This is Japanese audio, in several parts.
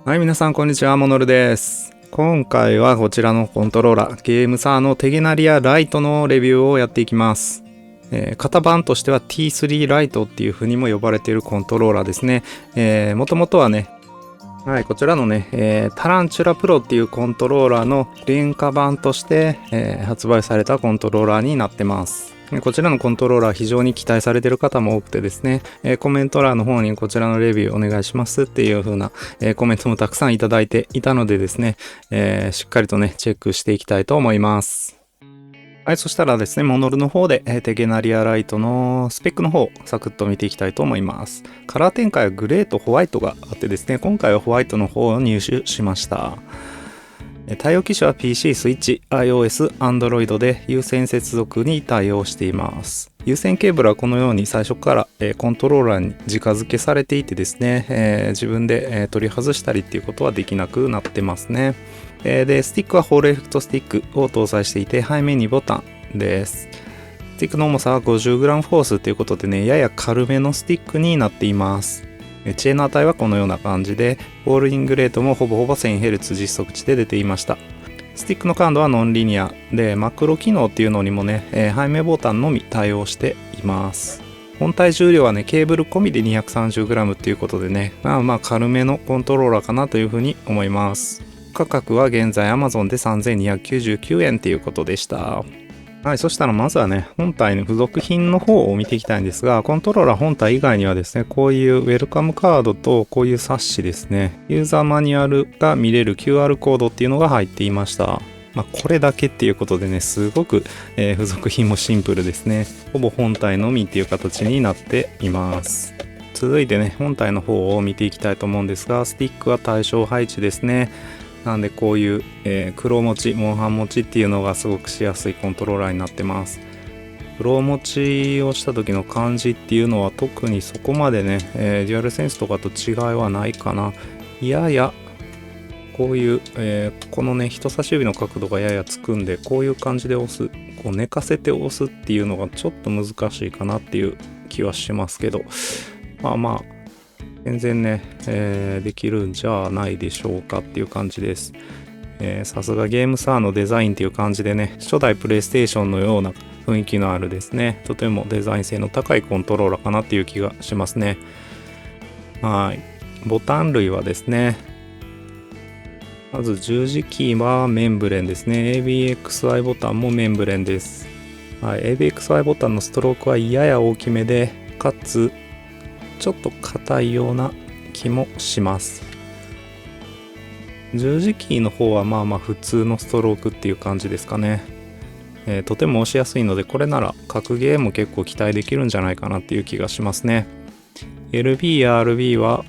はい、皆さんこんにちは、モノルです。今回はこちらのコントローラー、ゲームサーのテゲナリアライトのレビューをやっていきます。型番としては T3 ライトっていう風にも呼ばれているコントローラーですね。もともとはね、はい、こちらのね、タランチュラプロっていうコントローラーの廉価版として、発売されたコントローラーになってます。こちらのコントローラー非常に期待されている方も多くてですね、コメント欄の方にこちらのレビューお願いしますっていう風な、コメントもたくさんいただいていたのでですね、しっかりとね、チェックしていきたいと思います。はい、そしたらですね、モノルの方で、テゲナリアライトのスペックの方、サクッと見ていきたいと思います。カラー展開はグレーとホワイトがあってですね、今回はホワイトの方を入手しました。対応機種は PC、スイッチ、iOS、Android で有線接続に対応しています。有線ケーブルはこのように最初から、コントローラーに直付けされていてですね、自分で、取り外したりっていうことはできなくなってますね。で、スティックはホールエフェクトスティックを搭載していて、背面にボタンです。スティックの重さは 50g フォースということでね、やや軽めのスティックになっています。知恵の値はこのような感じで、ボールイングレートもほぼほぼ 1000Hz 実測値で出ていました。スティックの感度はノンリニアで、マクロ機能っていうのにもね、背面ボタンのみ対応しています。本体重量はね、ケーブル込みで 230g っていうことでね、まあ軽めのコントローラーかなというふうに思います。価格は現在 Amazon で3299円っていうことでした。はい、そしたらまずはね、本体の付属品の方を見ていきたいんですが、コントローラー本体以外にはですね、こういうウェルカムカードとこういう冊子ですね、ユーザーマニュアルが見れる QR コードっていうのが入っていました。これだけっていうことでね、すごく、付属品もシンプルですね。ほぼ本体のみっていう形になっています。続いてね、本体の方を見ていきたいと思うんですが、スティックは対称配置ですね。なんでこういう、黒持ち、モンハン持ちっていうのがすごくしやすいコントローラーになってます。黒持ちをした時の感じっていうのは特にそこまでね、デュアルセンスとかと違いはないかな。ややこういう、このね人差し指の角度がややつくんで、こういう感じで押す、こう寝かせて押すっていうのがちょっと難しいかなっていう気はしますけど、まあ全然ね、できるんじゃないでしょうかっていう感じです。さすがゲームサーのデザインっていう感じでね、初代プレイステーションのような雰囲気のあるですね、とてもデザイン性の高いコントローラーかなっていう気がしますね。はい。ボタン類はですね、まず十字キーはメンブレンですね。ABXY ボタンもメンブレンです。はい。ABXY ボタンのストロークはやや大きめで、かつちょっと硬いような気もします。十字キーの方はまあ普通のストロークっていう感じですかね。とても押しやすいので、これなら格ゲーも結構期待できるんじゃないかなっていう気がしますね。LB や RB は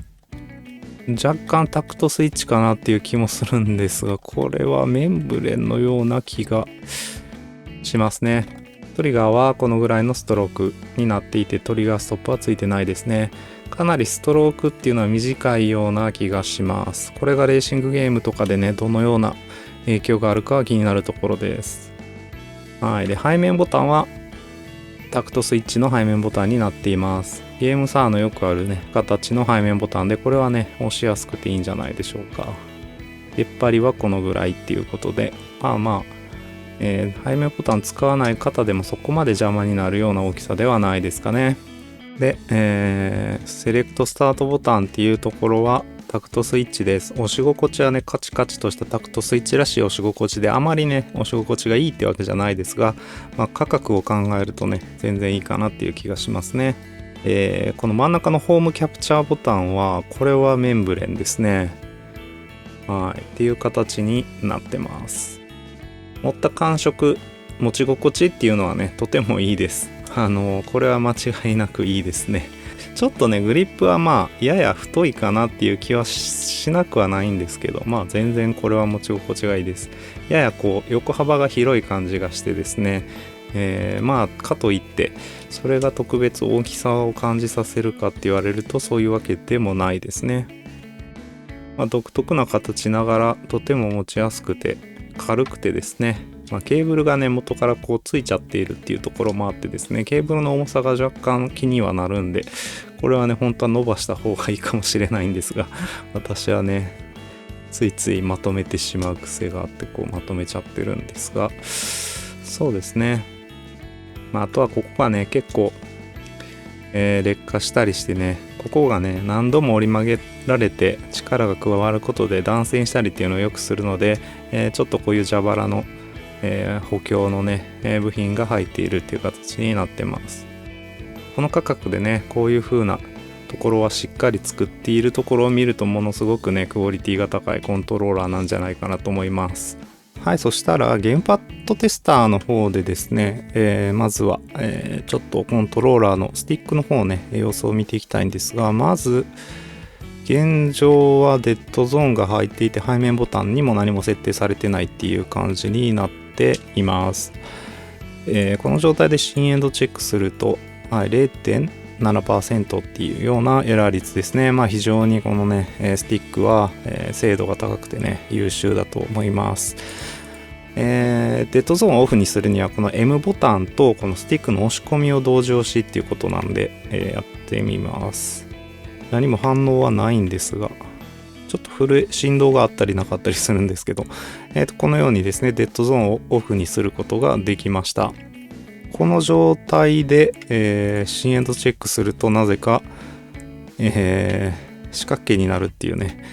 若干タクトスイッチかなっていう気もするんですが、これはメンブレンのような気がしますね。トリガーはこのぐらいのストロークになっていて、トリガーストップはついてないですね。かなりストロークっていうのは短いような気がします。これがレーシングゲームとかでね、どのような影響があるかは気になるところです。はい。で、背面ボタンはタクトスイッチの背面ボタンになっています。ゲームサーのよくあるね、形の背面ボタンで、これはね、押しやすくていいんじゃないでしょうか。出っ張りはこのぐらいっていうことで、背面ボタン使わない方でもそこまで邪魔になるような大きさではないですかね。で、セレクトスタートボタンっていうところはタクトスイッチです。押し心地はね、カチカチとしたタクトスイッチらしい押し心地で、あまりね、押し心地がいいってわけじゃないですが、価格を考えるとね、全然いいかなっていう気がしますね。この真ん中のホームキャプチャーボタンは、これはメンブレンですね。はい、っていう形になってます。持った感触、持ち心地っていうのはね、とてもいいです。これは間違いなくいいですね。ちょっとね、グリップはやや太いかなっていう気は しなくはないんですけど、全然これは持ち心地がいいです。ややこう、横幅が広い感じがしてですね、かといって、それが特別大きさを感じさせるかって言われると、そういうわけでもないですね。独特な形ながら、とても持ちやすくて、軽くてですね、ケーブルがね元からこうついちゃっているっていうところもあってですね、ケーブルの重さが若干気にはなるんで、これはね本当は伸ばした方がいいかもしれないんですが、私はねついついまとめてしまう癖があってまとめちゃってるんですが、そうですね。あとはここがね結構、劣化したりしてね、ここがね何度も折り曲げられて力が加わることで断線したりっていうのをよくするので、ちょっとこういう蛇腹の、補強のね、部品が入っているっていう形になってます。この価格でねこういう風なところはしっかり作っているところを見るとものすごくねクオリティが高いコントローラーなんじゃないかなと思います。はい、そしたらゲームパッドテスターの方でですね、まずは、ちょっとコントローラーのスティックの方ね様子を見ていきたいんですが、まず現状はデッドゾーンが入っていて背面ボタンにも何も設定されてないっていう感じになっています。この状態で新エンドチェックすると、0.7% っていうようなエラー率ですね。非常にこのねスティックは精度が高くてね優秀だと思います。デッドゾーンをオフにするにはこの M ボタンとこのスティックの押し込みを同時押しっていうことなんで、やってみます。何も反応はないんですが、ちょっと振動があったりなかったりするんですけど、このようにですねデッドゾーンをオフにすることができました。この状態で、新エンドチェックするとなぜか、四角形になるっていうね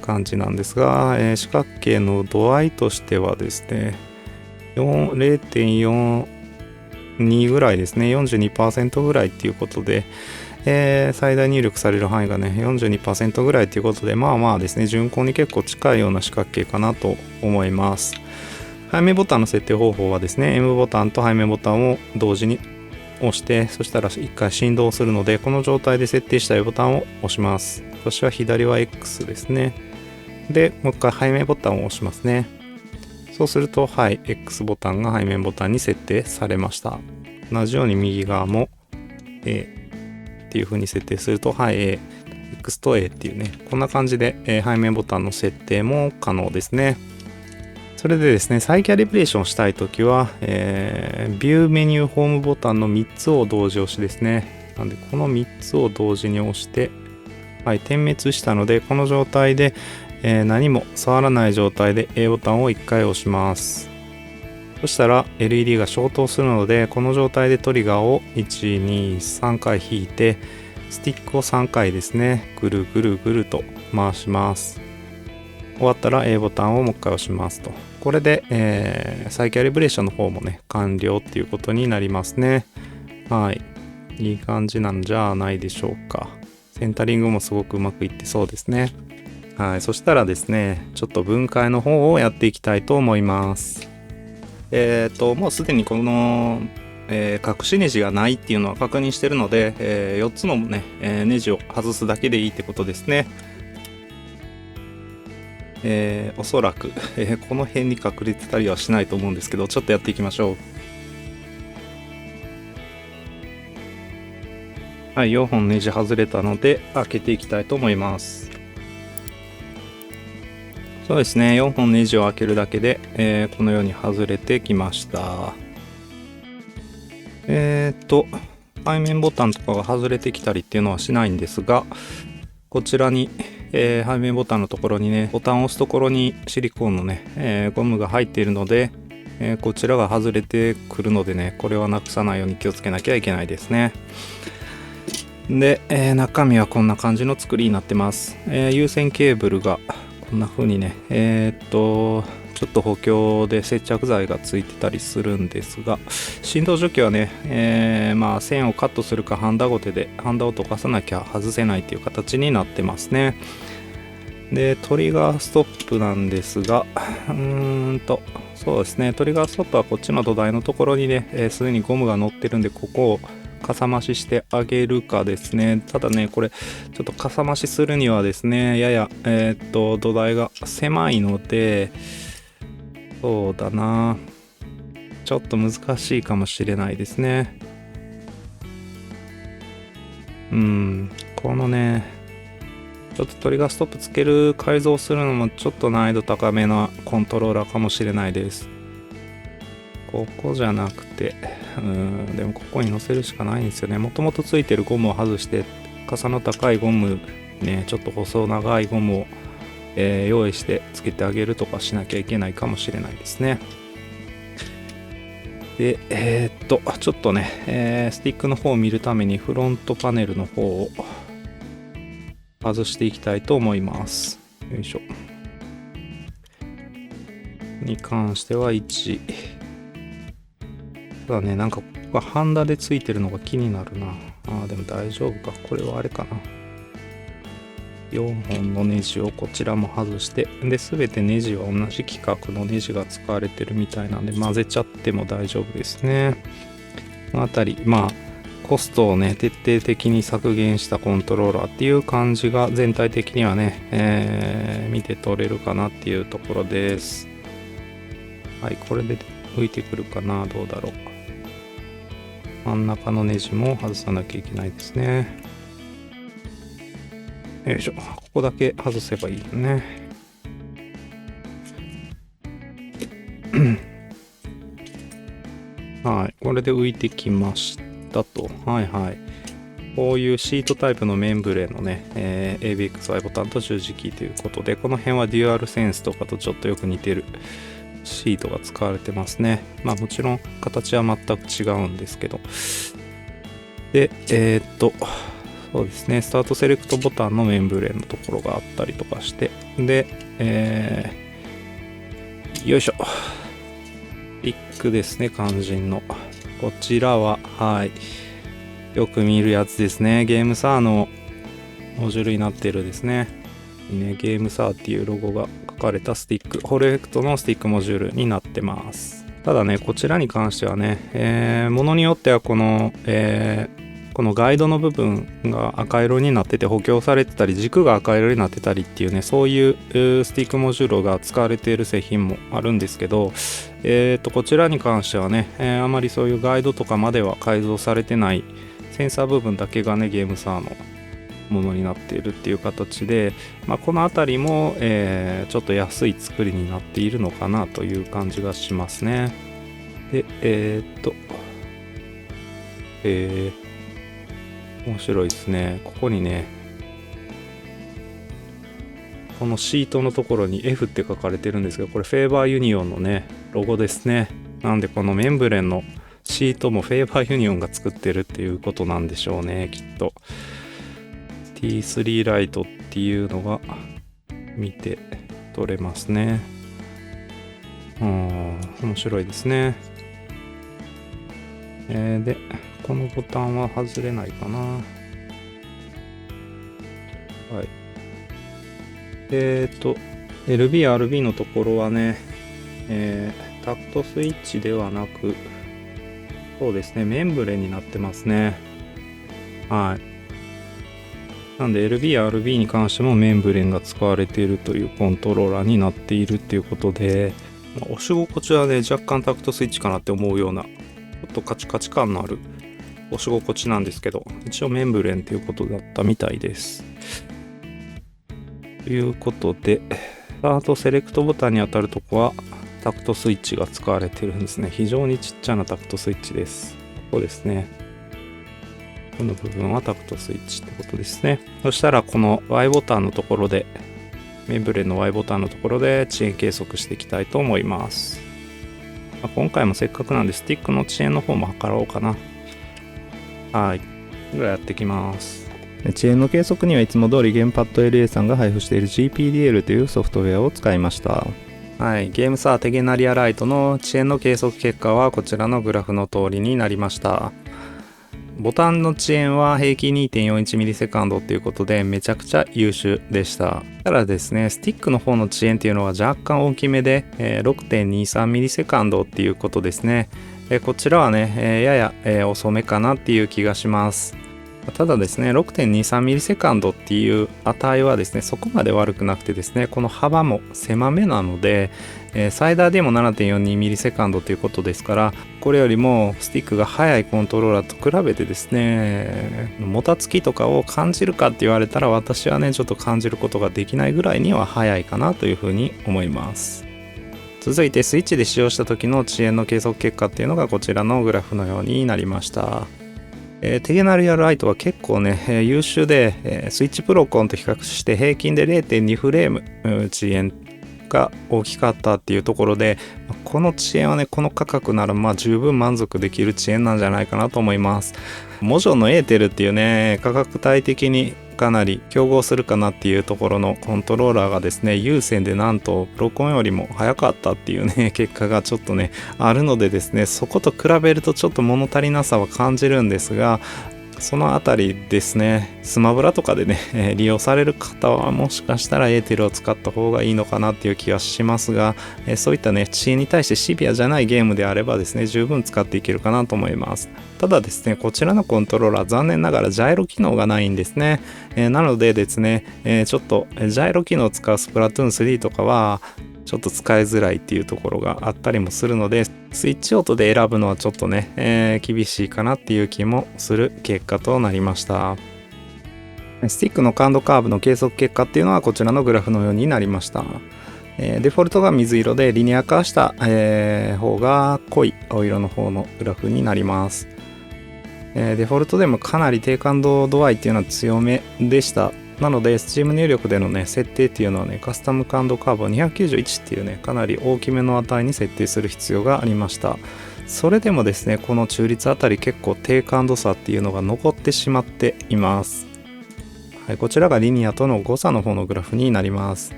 感じなんですが、四角形の度合いとしてはですね 0.42 ぐらいですね、 42% ぐらいっていうことで、最大入力される範囲がね 42% ぐらいということで、ですね順行に結構近いような四角形かなと思います。背面ボタンの設定方法はですね M ボタンと背面ボタンを同時に押して、そしたら一回振動するので、この状態で設定したいボタンを押します。私は左は X ですね。でもう一回背面ボタンを押しますね。そうするとX ボタンが背面ボタンに設定されました。同じように右側も A っていう風に設定するとA、X と A っていうね、こんな感じで、背面ボタンの設定も可能ですね。それでですね、再キャリブレーションしたいときは、ビューメニューホームボタンの3つを同時押しですね。なんでこの3つを同時に押して、点滅したので、この状態で、何も触らない状態で A ボタンを1回押します。そしたら LED が消灯するので、この状態でトリガーを1、2、3回引いて、スティックを3回ですね、ぐるぐるぐると回します。終わったら A ボタンをもう一回押しますと。これで、再キャリブレーションの方もね完了っていうことになりますね。いい感じなんじゃないでしょうか。センタリングもすごくうまくいってそうですね。そしたらですねちょっと分解の方をやっていきたいと思います。もうすでにこの、隠しネジがないっていうのは確認してるので、4つのね、ネジを外すだけでいいってことですね。おそらく、この辺に隠れてたりはしないと思うんですけど、ちょっとやっていきましょう。4本ネジ外れたので開けていきたいと思います。そうですね、4本ネジを開けるだけで、このように外れてきました。背面ボタンとかが外れてきたりっていうのはしないんですが、こちらに背面ボタンのところにね、ボタンを押すところにシリコーンのね、ゴムが入っているので、こちらが外れてくるのでね、これはなくさないように気をつけなきゃいけないですね。で、中身はこんな感じの作りになってます。有線ケーブルがこんな風にね、ちょっと補強で接着剤がついてたりするんですが、振動除去はね、線をカットするかハンダゴテでハンダを溶かさなきゃ外せないという形になってますね。でトリガーストップなんですが、そうですね、トリガーストップはこっちの土台のところにねすでにゴムが乗ってるんで、ここをかさ増ししてあげるかですね。ただねこれちょっとかさ増しするにはですね、やや土台が狭いので、そうだな、ちょっと難しいかもしれないですね。このねちょっとトリガーストップつける改造するのもちょっと難易度高めなコントローラーかもしれないです。ここじゃなくて、でもここに乗せるしかないんですよね。もともとついてるゴムを外して、傘の高いゴムね、ちょっと細長いゴムを、用意してつけてあげるとかしなきゃいけないかもしれないですね。で、ちょっとね、スティックの方を見るためにフロントパネルの方を外していきたいと思います。よいしょ。に関しては1。ただね、なんかここがハンダでついてるのが気になるな。でも大丈夫か。これはあれかな。4本のネジをこちらも外して、で、全てネジは同じ規格のネジが使われてるみたいなんで、混ぜちゃっても大丈夫ですね。このあたり、コストをね、徹底的に削減したコントローラーっていう感じが全体的にはね、見て取れるかなっていうところです。はい、これで浮いてくるかな。どうだろう。真ん中のネジも外さなきゃいけないですね。よいしょ。ここだけ外せばいいよね。はい。これで浮いてきましたと。はいはい。こういうシートタイプのメンブレーのね、ABXY ボタンと十字キーということで、この辺はデュアルセンスとかとちょっとよく似てるシートが使われてますね。もちろん形は全く違うんですけど。で、そうですね、スタートセレクトボタンのメンブレーのところがあったりとかして、で、よいしょ。ピックですね、肝心の。こちらは、はい。よく見るやつですね。ゲームサーのモジュールになっているですね。ゲームサーっていうロゴが書かれたスティック、ホルエフェクトのスティックモジュールになってます。ただね、こちらに関してはね、ものによってはこのガイドの部分が赤色になってて補強されてたり、軸が赤色になってたりっていうね、そういうスティックモジュールが使われている製品もあるんですけど、こちらに関してはね、あまりそういうガイドとかまでは改造されてないセンサー部分だけがね、ゲームサーのものになっているっていう形で、この辺りも、ちょっと安い作りになっているのかなという感じがしますね。で、面白いですね。ここにね、このシートのところに F って書かれてるんですけど、これフェーバーユニオンのね、ロゴですね。なんでこのメンブレンのシートもフェーバーユニオンが作ってるっていうことなんでしょうね、きっと。T3 ライトっていうのが見て取れますね。面白いですね。で、このボタンは外れないかな。はい。LB、RB のところはね、タクトスイッチではなく、そうですね、メンブレになってますね。はい。なんで LB、RB に関してもメンブレンが使われているというコントローラーになっているっていうことで、押し心地はね、若干タクトスイッチかなって思うような、ちょっとカチカチ感のある押し心地なんですけど、一応メンブレンということだったみたいです。ということで、スタートセレクトボタンに当たるとこはタクトスイッチが使われているんですね。非常にちっちゃなタクトスイッチです。ここですね。この部分はタクトスイッチってことですね。そしたらこの Y ボタンのところで、メンブレンの Y ボタンのところで遅延計測していきたいと思います。今回もせっかくなんでスティックの遅延の方も測ろうかな。はい。ではやっていきます。遅延の計測にはいつも通りゲームパッド LA さんが配布している GPDL というソフトウェアを使いました。はい。ゲームサーテゲナリアライトの遅延の計測結果はこちらのグラフの通りになりました。ボタンの遅延は平均 2.41 ミリセカンドということでめちゃくちゃ優秀でした。ただですね、スティックの方の遅延っていうのは若干大きめで 6.23 ミリセカンドっていうことですね。こちらはね、やや遅めかなっていう気がします。ただですね、6.23 ミリセカンドっていう値はですね、そこまで悪くなくてですね、この幅も狭めなので、最大でも 7.42 ミリセカンドということですから、これよりもスティックが速いコントローラーと比べてですね、もたつきとかを感じるかって言われたら、私はね、ちょっと感じることができないぐらいには速いかなというふうに思います。続いてスイッチで使用した時の遅延の計測結果っていうのがこちらのグラフのようになりました。テゲナリアライトは結構ね、優秀で、スイッチプロコンと比較して平均で 0.2 フレーム、遅延が大きかったっていうところで、この遅延はね、この価格なら十分満足できる遅延なんじゃないかなと思います。モジョのエーテルっていうね、価格帯的にかなり競合するかなっていうところのコントローラーがですね、有線でなんとプロコンよりも速かったっていうね、結果がちょっとね、あるのでですね、そこと比べるとちょっと物足りなさは感じるんですが、そのあたりですね、スマブラとかでね、利用される方はもしかしたらエーテルを使った方がいいのかなっていう気はしますが、そういったね、遅延に対してシビアじゃないゲームであればですね、十分使っていけるかなと思います。ただですね、こちらのコントローラー残念ながらジャイロ機能がないんですね。なのでですね、ちょっとジャイロ機能を使うスプラトゥーン3とかはちょっと使いづらいっていうところがあったりもするので、スイッチ音で選ぶのはちょっとね、厳しいかなっていう気もする結果となりました。スティックの感度カーブの計測結果っていうのはこちらのグラフのようになりました。デフォルトが水色でリニア化した、方が濃い青色の方のグラフになります。デフォルトでもかなり低感度度合いっていうのは強めでした。なので Steam 入力でのね設定っていうのはね、カスタム感度カーブを291っていうね、かなり大きめの値に設定する必要がありました。それでもですね、この中率あたり結構低感度差っていうのが残ってしまっています。はい、こちらがリニアとの誤差の方のグラフになります。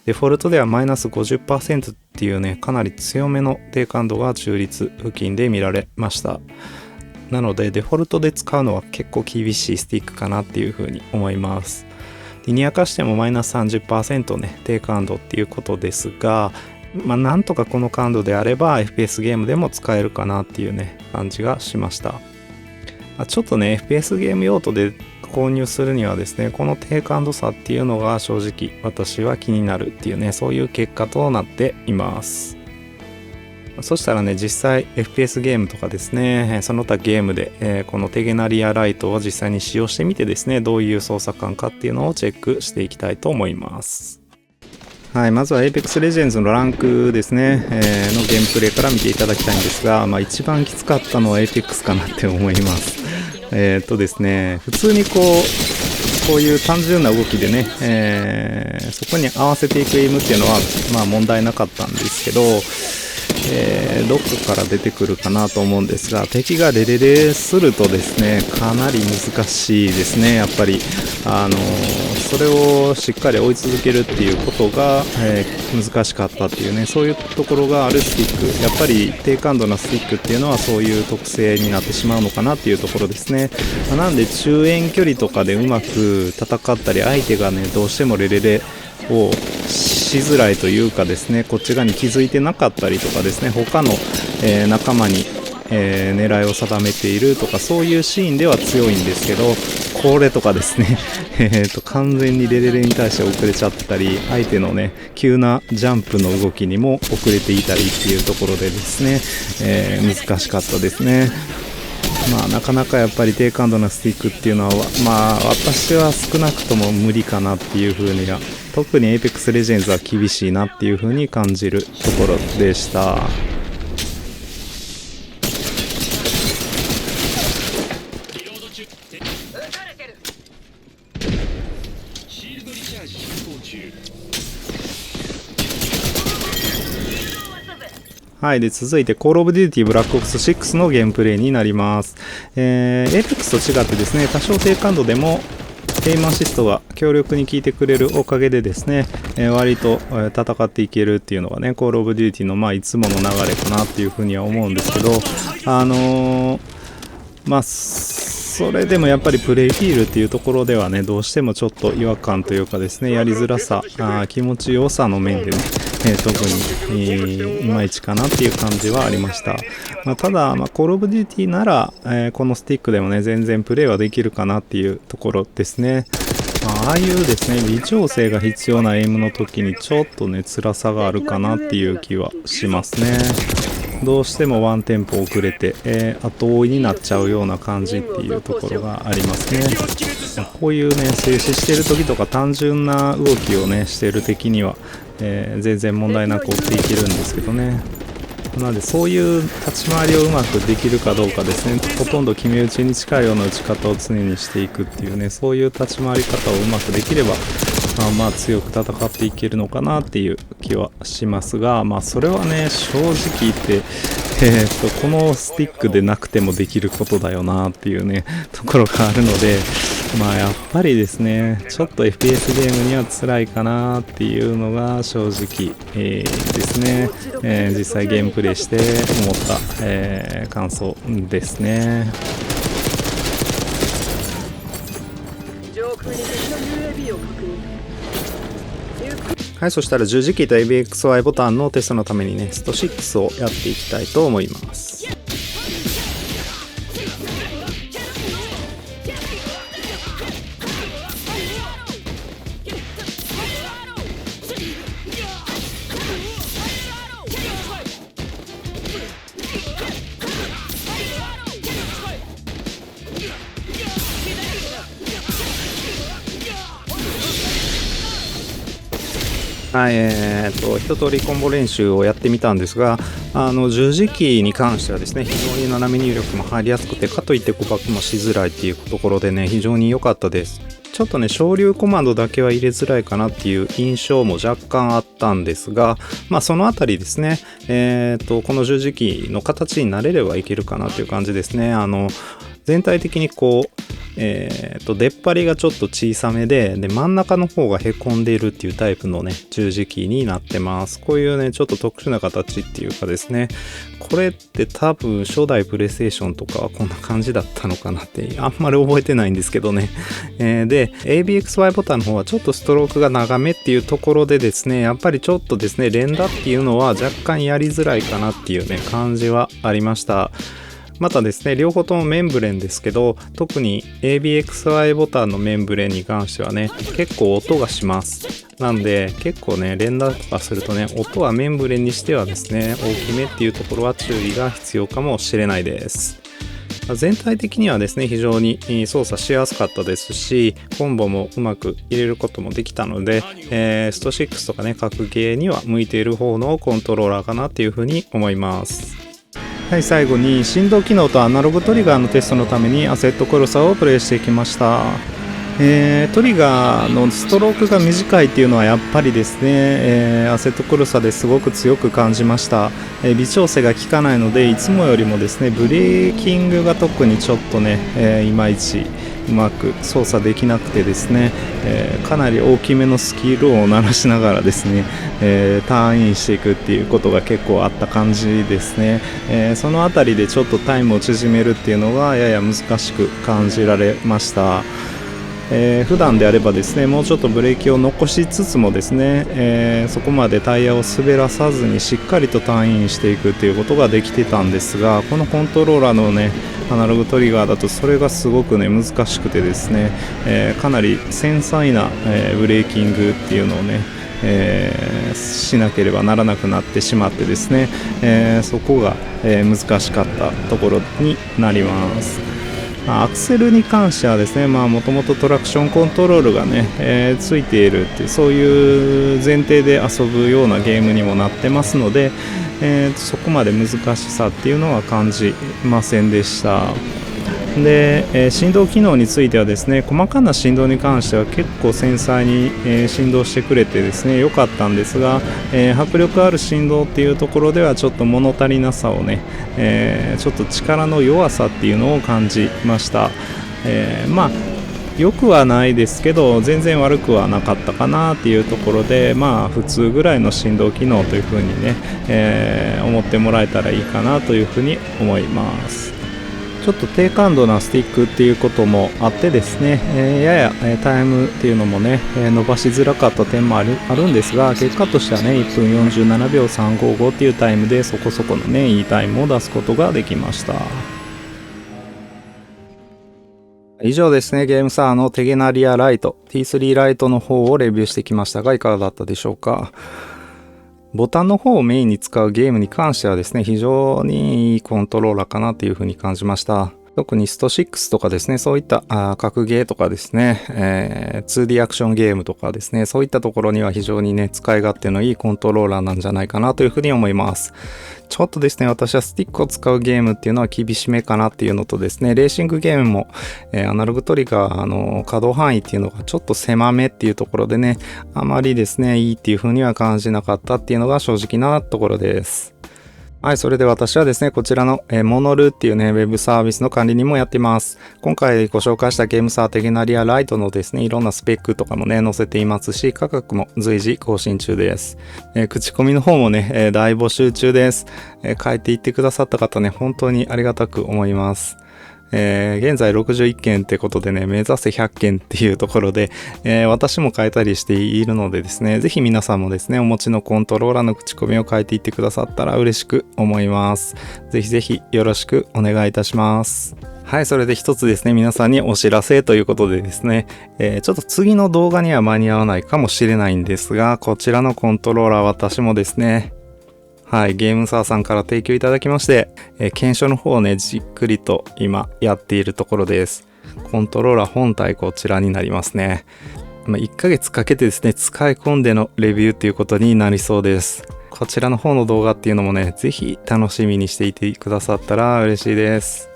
デフォルトではマイナス 50% っていうね、かなり強めの低感度が中率付近で見られました。なのでデフォルトで使うのは結構厳しいスティックかなっていうふうに思います。リニア化してもマイナス 30% ね、低感度っていうことですが、なんとかこの感度であれば FPS ゲームでも使えるかなっていうね、感じがしました。ちょっとね、FPS ゲーム用途で購入するにはですね、この低感度差っていうのが正直私は気になるっていうね、そういう結果となっています。そしたらね、実際 FPS ゲームとかですね、その他ゲームで、このテゲナリアライトを実際に使用してみてですね、どういう操作感かっていうのをチェックしていきたいと思います。はい、まずは Apex Legends のランクですね、のゲームプレイから見ていただきたいんですが、一番きつかったのは Apex かなって思います。ですね、普通にこういう単純な動きでね、そこに合わせていくエイムっていうのは問題なかったんですけど、ロックから出てくるかなと思うんですが、敵がレレレするとですね、かなり難しいですね。やっぱりそれをしっかり追い続けるっていうことが、難しかったっていうね、そういうところがあるスティック、やっぱり低感度なスティックっていうのはそういう特性になってしまうのかなっていうところですね。なんで中遠距離とかでうまく戦ったり、相手がねどうしてもレレレをしづらいというかですね、こっち側に気づいてなかったりとかですね、他の、仲間に、狙いを定めているとか、そういうシーンでは強いんですけど、これとかですね完全にレレレに対して遅れちゃったり、相手のね急なジャンプの動きにも遅れていたりっていうところでですね、難しかったですね。なかなかやっぱり低感度なスティックっていうのは私は少なくとも無理かなっていう風には、特に Apex Legends は厳しいなっていう風に感じるところでした。はい。で、続いて Call of Duty Black Ops 6のゲームプレイになります。Apex と違ってですね、多少低感度でもエイムアシストが強力に効いてくれるおかげでですね、割と戦っていけるっていうのがね、Call of Duty のいつもの流れかなっていうふうには思うんですけど、それでもやっぱりプレイフィールっていうところではね、どうしてもちょっと違和感というかですね、やりづらさ、気持ちよさの面でね、特に、いまいちかなっていう感じはありました。ただ、Call of Duty なら、このスティックでもね、全然プレイはできるかなっていうところですね。ああいうですね、微調整が必要なエイムの時にちょっとね、辛さがあるかなっていう気はしますね。どうしてもワンテンポ遅れて、後追いになっちゃうような感じっていうところがありますね。こういうね、静止してる時とか単純な動きをね、してる敵には、全然問題なく追っていけるんですけどね。なのでそういう立ち回りをうまくできるかどうかですね。ほとんど決め打ちに近いような打ち方を常にしていくっていうね、そういう立ち回り方をうまくできればまあ強く戦っていけるのかなっていう気はしますが、まあそれはね、正直言ってこのスティックでなくてもできることだよなっていうねところがあるので、まあやっぱりですね、ちょっと FPS ゲームには辛いかなっていうのが正直、ですね、実際ゲームプレイして思った、感想ですね。はい、そしたら十字キーと ABXY ボタンのテストのためにね、スト6をやっていきたいと思います。はい、一通りコンボ練習をやってみたんですが、十字キーに関してはですね、非常に斜め入力も入りやすくて、かといって誤爆もしづらいっていうところでね、非常に良かったです。ちょっとね、昇竜コマンドだけは入れづらいかなっていう印象も若干あったんですが、まあそのあたりですね、この十字キーの形になれればいけるかなっていう感じですね。全体的にこう、出っ張りがちょっと小さめで、真ん中の方がへこんでいるっていうタイプのね、十字キーになってます。こういうね、ちょっと特殊な形っていうかですね、これって多分初代プレイステーションとかはこんな感じだったのかなって、あんまり覚えてないんですけどね。で、ABXY ボタンの方はちょっとストロークが長めっていうところでですね、やっぱりちょっとですね、連打っていうのは若干やりづらいかなっていうね、感じはありました。またですね、両方ともメンブレンですけど、特に ABXY ボタンのメンブレンに関してはね、結構音がします。なんで、結構ね、連打とかするとね、音はメンブレンにしてはですね、大きめっていうところは注意が必要かもしれないです。全体的にはですね、非常に操作しやすかったですし、コンボもうまく入れることもできたので、スト6とかね、格ゲーには向いている方のコントローラーかなっていうふうに思います。はい、最後に振動機能とアナログトリガーのテストのためにアセットコルサをプレイしていきました。トリガーのストロークが短いっていうのはやっぱりですね、アセットコルサですごく強く感じました。微調整が効かないので、いつもよりもですね、ブレーキングが特にちょっとね、いまいちうまく操作できなくてですね、かなり大きめのスキルを鳴らしながらですね、ターンインしていくっていうことが結構あった感じですね。そのあたりでちょっとタイムを縮めるっていうのがやや難しく感じられました。普段であればですね、もうちょっとブレーキを残しつつもですね、そこまでタイヤを滑らさずにしっかりとターンインしていくということができてたんですが、このコントローラーのね、アナログトリガーだとそれがすごくね難しくてですね、かなり繊細な、ブレーキングっていうのをね、しなければならなくなってしまってですね、そこが、難しかったところになります。アクセルに関してはですね、もともとトラクションコントロールがね、ついているっていう、そういう前提で遊ぶようなゲームにもなってますので、そこまで難しさっていうのは感じませんでした。で、振動機能についてはですね、細かな振動に関しては結構繊細に、振動してくれてですね良かったんですが、迫力ある振動っていうところではちょっと物足りなさをね、ちょっと力の弱さっていうのを感じました。良くはないですけど全然悪くはなかったかなっていうところで、普通ぐらいの振動機能というふうにね、思ってもらえたらいいかなというふうに思います。ちょっと低感度なスティックっていうこともあってですね、ややタイムっていうのもね、伸ばしづらかった点もあるんですが、結果としてはね、1分47秒355っていうタイムでそこそこのね、いいタイムを出すことができました。以上ですね、ゲームサーのテゲナリアライト T3 ライトの方をレビューしてきましたが、いかがだったでしょうか。ボタンの方をメインに使うゲームに関してはですね、非常にいいコントローラーかなというふうに感じました。特にスト6とかですね、そういった格ゲーとかですね、2D アクションゲームとかですね、そういったところには非常にね、使い勝手のいいコントローラーなんじゃないかなというふうに思います。ちょっとですね、私はスティックを使うゲームっていうのは厳しめかなっていうのとですね、レーシングゲームも、アナログトリガー、可動範囲っていうのがちょっと狭めっていうところでね、あまりですね、いいっていうふうには感じなかったっていうのが正直なところです。はい、それで私はですね、こちらの、モノルっていうね、ウェブサービスの管理人もやっています。今回ご紹介したゲームサーテゲナリアライトのですね、いろんなスペックとかもね、載せていますし、価格も随時更新中です。口コミの方もね、大募集中です。書いていってくださった方ね、本当にありがたく思います。現在61件ってことでね、目指せ100件っていうところで、私も変えたりしているのでですね、ぜひ皆さんもですね、お持ちのコントローラーの口コミを変えていってくださったら嬉しく思います。ぜひぜひよろしくお願いいたします。はい、それで一つですね、皆さんにお知らせということでですね、ちょっと次の動画には間に合わないかもしれないんですが、こちらのコントローラー私もですね、はい、ゲームサーさんから提供いただきまして、検証の方をね、じっくりと今やっているところです。コントローラー本体こちらになりますね。1ヶ月かけてですね、使い込んでのレビューということになりそうです。こちらの方の動画っていうのもね、ぜひ楽しみにしていてくださったら嬉しいです。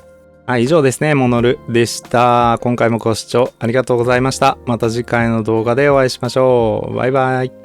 はい、以上ですね、モノルでした。今回もご視聴ありがとうございました。また次回の動画でお会いしましょう。バイバイ。